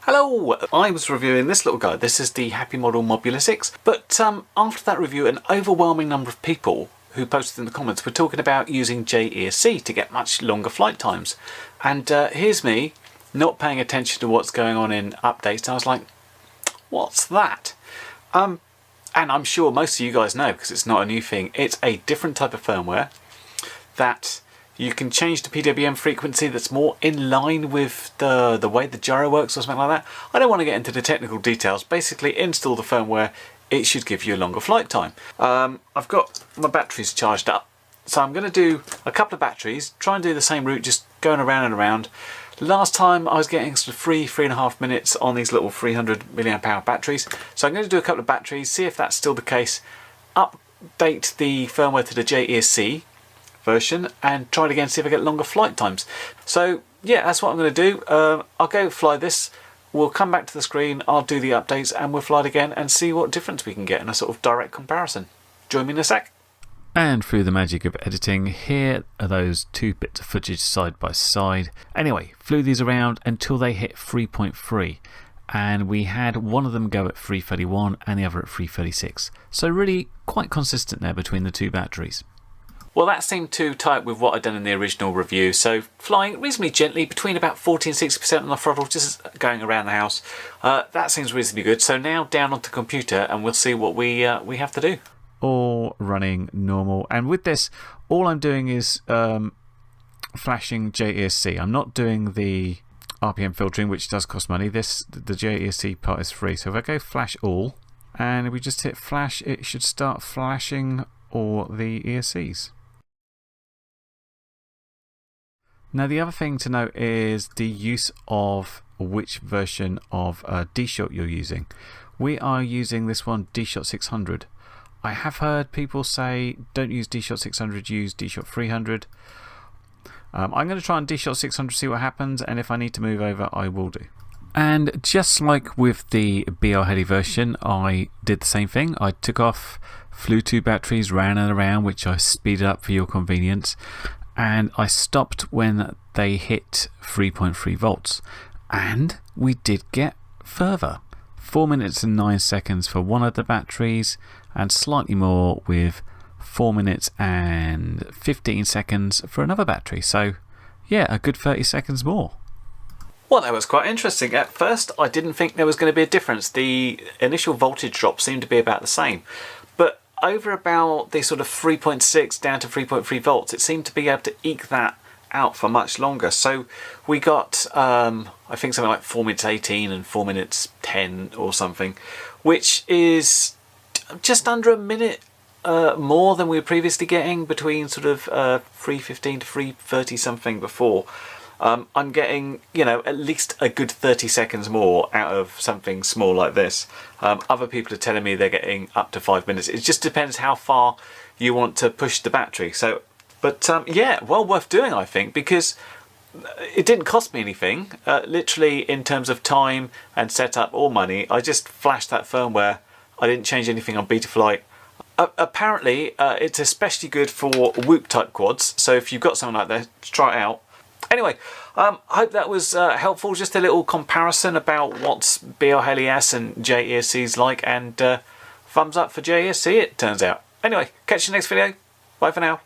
Hello! I was reviewing this little guy. This is the Happy Model Mobula 6. But after that review, an overwhelming number of people who posted in the comments were talking about using JESC to get much longer flight times. And here's me not paying attention to what's going on in updates. And I was like, what's that? And I'm sure most of you guys know, because it's not a new thing. It's a different type of firmware that you can change the PWM frequency that's more in line with the way the gyro works or something like that. I don't want to get into the technical details. Basically, install the firmware, it should give you a longer flight time. I've got my batteries charged up, so I'm going to do a couple of batteries, try and do the same route, just going around and around. Last time I was getting sort of 3.5 minutes on these little 300 milliamp hour batteries. So I'm going to do a couple of batteries, see if that's still the case, update the firmware to the JESC version and try it again, see if I get longer flight times. So yeah, that's what I'm going to do. I'll go fly this, we'll come back to the screen, I'll do the updates and we'll fly it again and see what difference we can get in a sort of direct comparison. Join me in a sec. And through the magic of editing, here are those two bits of footage side by side. Anyway, flew these around until they hit 3.3 and we had one of them go at 331 and the other at 336. So really quite consistent there between the two batteries. Well, that seemed to tie up with what I'd done in the original review, so flying reasonably gently between about 40 and 60% on the throttle, just going around the house. That seems reasonably good. So now down onto the computer and we'll see what we have to do. All running normal, and with this all I'm doing is flashing JESC. I'm not doing the RPM filtering, which does cost money. The JESC part is free, so if I go flash all and we just hit flash, it should start flashing all the ESCs. Now the other thing to note is the use of which version of D-Shot you're using. We are using this one, D-Shot 600. I have heard people say don't use D-Shot 600, use D-Shot 300. I'm going to try on D-Shot 600, see what happens, and if I need to move over I will do. And just like with the BR Heli version, I did the same thing. I took off, flew two batteries, ran and around, which I speeded up for your convenience, and I stopped when they hit 3.3 volts. And we did get further. 4 minutes and 9 seconds for one of the batteries, and slightly more with 4 minutes and 15 seconds for another battery. So yeah, a good 30 seconds more. Well, that was quite interesting. At first I didn't think there was going to be a difference. The initial voltage drop seemed to be about the same, but over about the sort of 3.6 down to 3.3 volts, it seemed to be able to eke that out for much longer. So we got I think something like 4 minutes 18 and 4 minutes 10 or something, which is just under a minute more than we were previously getting, between sort of 3:15 to 3:30 something before. I'm getting, you know, at least a good 30 seconds more out of something small like this. Other people are telling me they're getting up to 5 minutes. It just depends how far you want to push the battery. So, but yeah, well worth doing, I think, because it didn't cost me anything, literally in terms of time and setup or money. I just flashed that firmware. I didn't change anything on Betaflight. Apparently, it's especially good for Whoop type quads. So if you've got something like that, try it out. Anyway, I hope that was helpful. Just a little comparison about what's BR Heli S and JESC's like, and thumbs up for JESC it turns out. Anyway, catch you next video. Bye for now.